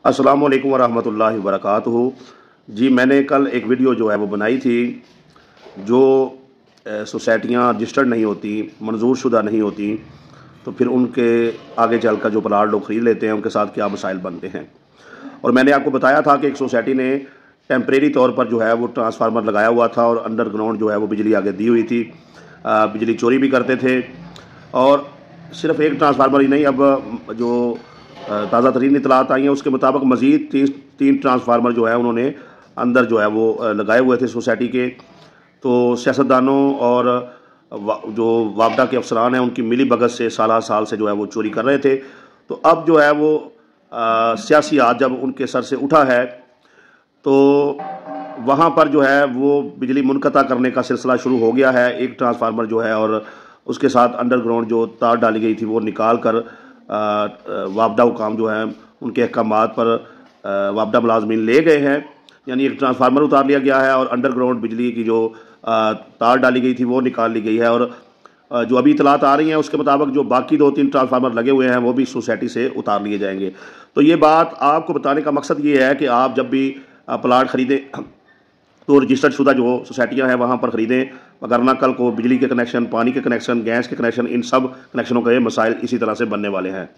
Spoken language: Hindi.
अस्सलामु अलैकुम वरहमतुल्लाहि वबरकातुहू। जी, मैंने कल एक वीडियो जो है वो बनाई थी। जो सोसाइटियाँ रजिस्टर्ड नहीं होती, मंजूर शुदा नहीं होती, तो फिर उनके आगे चलकर जो प्लाट लोग ख़रीद लेते हैं उनके साथ क्या मसाइल बनते हैं। और मैंने आपको बताया था कि एक सोसाइटी ने टेम्परेरी तौर पर जो है वो ट्रांसफार्मर लगाया हुआ था और अंडरग्राउंड जो है वो बिजली आगे दी हुई थी। बिजली चोरी भी करते थे। और सिर्फ़ एक ट्रांसफार्मर ही नहीं, अब जो ताज़ा तरीन इतलात आई हैं उसके मुताबिक मज़ीद तीन ट्रांसफार्मर जो है उन्होंने अंदर जो है वो लगाए हुए थे सोसाइटी के। तो सियासतदानों और जो वापडा के अफसरान हैं उनकी मिली भगत से साल साल से जो है वो चोरी कर रहे थे। तो अब जो है वो सियासी हाथ जब उनके सर से उठा है, तो वहाँ पर जो है वो बिजली मुनक़ता करने का सिलसिला शुरू हो गया है। एक ट्रांसफार्मर जो है और उसके साथ अंडरग्राउंड जो तार डाली गई थी वो निकाल कर वापडा हुकाम जो है उनके अहकामात पर वापडा मुलाजमीन ले गए हैं। यानी एक ट्रांसफार्मर उतार लिया गया है और अंडरग्राउंड बिजली की जो तार डाली गई थी वो निकाल ली गई है। और जो अभी इतलात आ रही हैं उसके मुताबिक जो बाकी 2-3 ट्रांसफार्मर लगे हुए हैं वो भी सोसाइटी से उतार लिए जाएंगे। तो ये बात आपको बताने का मकसद ये है कि आप जब भी प्लाट ख़रीदें तो रजिस्टर्ड शुदा जो सोसाइटियाँ हैं वहाँ पर ख़रीदें, वरना कल को बिजली के कनेक्शन, पानी के कनेक्शन, गैस के कनेक्शन, इन सब कनेक्शनों के मसाइल इसी तरह से बनने वाले हैं।